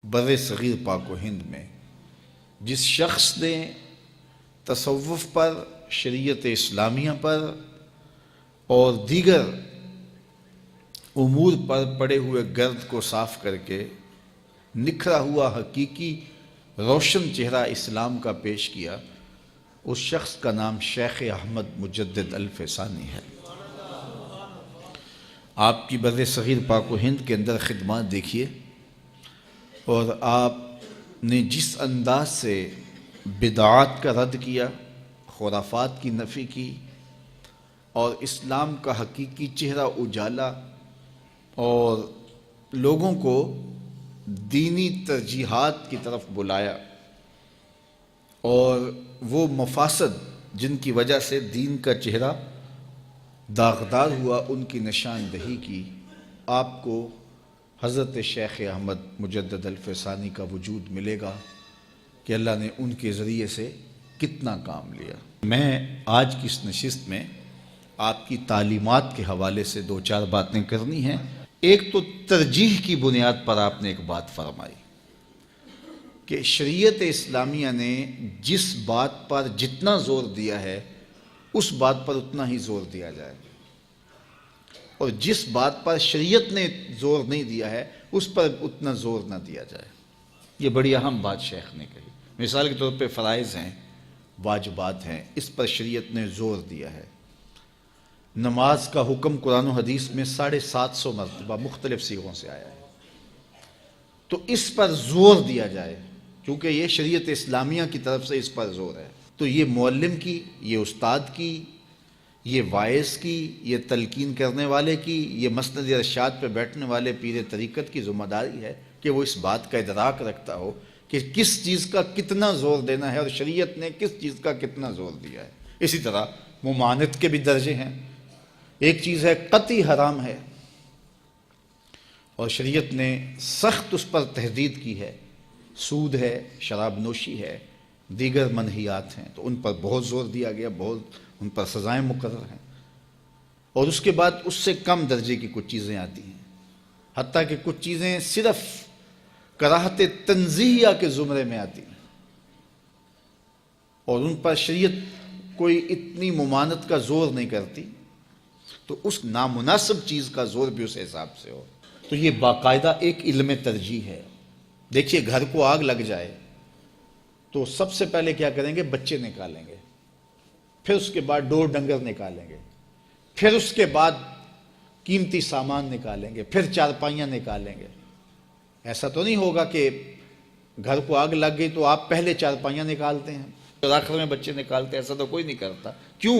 بر صغیر پاک و ہند میں جس شخص نے تصوف پر، شریعت اسلامیہ پر اور دیگر امور پر پڑے ہوئے گرد کو صاف کر کے نکھرا ہوا حقیقی روشن چہرہ اسلام کا پیش کیا، اس شخص کا نام شیخ احمد مجدد الفیسانی ہے۔ آپ کی بر صغیر پاک و ہند کے اندر خدمات دیکھیے، اور آپ نے جس انداز سے بدعات کا رد کیا، خرافات کی نفی کی اور اسلام کا حقیقی چہرہ اجالا اور لوگوں کو دینی ترجیحات کی طرف بلایا، اور وہ مفاسد جن کی وجہ سے دین کا چہرہ داغدار ہوا ان کی نشاندہی کی، آپ کو حضرت شیخ احمد مجدد الفیسانی کا وجود ملے گا کہ اللہ نے ان کے ذریعے سے کتنا کام لیا۔ میں آج کی اس نشست میں آپ کی تعلیمات کے حوالے سے دو چار باتیں کرنی ہیں۔ ایک تو ترجیح کی بنیاد پر آپ نے ایک بات فرمائی کہ شریعت اسلامیہ نے جس بات پر جتنا زور دیا ہے اس بات پر اتنا ہی زور دیا جائے، اور جس بات پر شریعت نے زور نہیں دیا ہے اس پر اتنا زور نہ دیا جائے۔ یہ بڑی اہم بات شیخ نے کہی۔ مثال کے طور پہ فرائض ہیں، واجبات ہیں، اس پر شریعت نے زور دیا ہے۔ نماز کا حکم قرآن و حدیث میں 750 مرتبہ مختلف صیغوں سے آیا ہے، تو اس پر زور دیا جائے کیونکہ یہ شریعت اسلامیہ کی طرف سے اس پر زور ہے۔ تو یہ معلم کی، یہ استاد کی، یہ واعظ کی، یہ تلقین کرنے والے کی، یہ مسند ارشاد پہ بیٹھنے والے پیر طریقت کی ذمہ داری ہے کہ وہ اس بات کا ادراک رکھتا ہو کہ کس چیز کا کتنا زور دینا ہے اور شریعت نے کس چیز کا کتنا زور دیا ہے۔ اسی طرح ممانعت کے بھی درجے ہیں۔ ایک چیز ہے قطعی حرام ہے اور شریعت نے سخت اس پر تحدید کی ہے، سود ہے، شراب نوشی ہے، دیگر منہیات ہیں، تو ان پر بہت زور دیا گیا، بہت ان پر سزائیں مقرر ہیں۔ اور اس کے بعد اس سے کم درجے کی کچھ چیزیں آتی ہیں، حتیٰ کہ کچھ چیزیں صرف کراہت تنزیہیہ کے زمرے میں آتی ہیں، اور ان پر شریعت کوئی اتنی ممانعت کا زور نہیں کرتی، تو اس نامناسب چیز کا زور بھی اس حساب سے ہو۔ تو یہ باقاعدہ ایک علم ترجیح ہے۔ دیکھیے، گھر کو آگ لگ جائے تو سب سے پہلے کیا کریں گے؟ بچے نکالیں گے، پھر اس کے بعد ڈور ڈنگر نکالیں گے، پھر اس کے بعد قیمتی سامان نکالیں گے، پھر چارپائیاں نکالیں گے۔ ایسا تو نہیں ہوگا کہ گھر کو آگ لگ گئی تو آپ پہلے چارپائیاں نکالتے ہیں اور آخر میں بچے نکالتے ہیں؟ ایسا تو کوئی نہیں کرتا۔ کیوں؟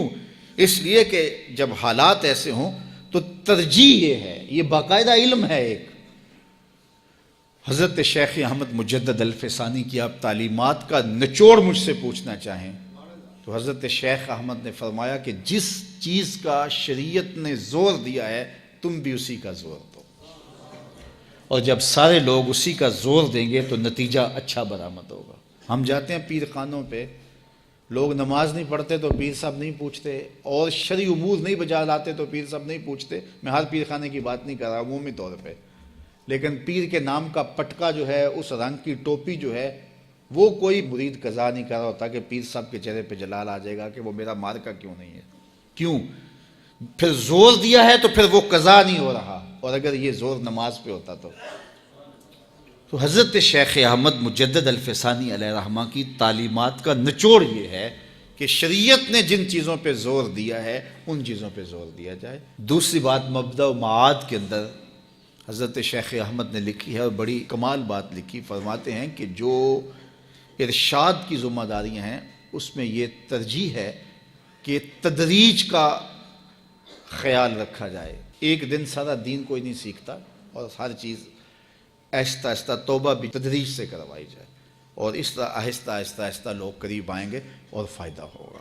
اس لیے کہ جب حالات ایسے ہوں تو ترجیح یہ ہے، یہ باقاعدہ علم ہے ایک۔ حضرت شیخ احمد مجدد الفیسانی کی آپ تعلیمات کا نچوڑ مجھ سے پوچھنا چاہیں تو حضرت شیخ احمد نے فرمایا کہ جس چیز کا شریعت نے زور دیا ہے تم بھی اسی کا زور دو، اور جب سارے لوگ اسی کا زور دیں گے تو نتیجہ اچھا برآمد ہوگا۔ ہم جاتے ہیں پیر خانوں پہ، لوگ نماز نہیں پڑھتے تو پیر صاحب نہیں پوچھتے، اور شرعی امور نہیں بجا لاتے تو پیر صاحب نہیں پوچھتے۔ میں ہر پیر خانے کی بات نہیں کر رہا، عمومی طور پہ، لیکن پیر کے نام کا پٹکا جو ہے، اس رنگ کی ٹوپی جو ہے، وہ کوئی مرید قضا نہیں کر رہا ہوتا کہ پیر صاحب کے چہرے پہ جلال آ جائے گا کہ وہ میرا مارکا کیوں نہیں ہے۔ کیوں؟ پھر زور دیا ہے تو پھر وہ قضا نہیں ہو رہا، اور اگر یہ زور نماز پہ ہوتا تو حضرت شیخ احمد مجدد الفیسانی علیہ رحمہ کی تعلیمات کا نچوڑ یہ ہے کہ شریعت نے جن چیزوں پہ زور دیا ہے ان چیزوں پہ زور دیا جائے۔ دوسری بات مبدأ و معاد کے اندر حضرت شیخ احمد نے لکھی ہے، اور بڑی کمال بات لکھی۔ فرماتے ہیں کہ جو ارشاد کی ذمہ داریاں ہیں اس میں یہ ترجیح ہے کہ تدریج کا خیال رکھا جائے۔ ایک دن سارا دین کوئی نہیں سیکھتا، اور ہر چیز آہستہ آہستہ، توبہ بھی تدریج سے کروائی جائے، اور اس طرح آہستہ آہستہ آہستہ لوگ قریب آئیں گے اور فائدہ ہوگا۔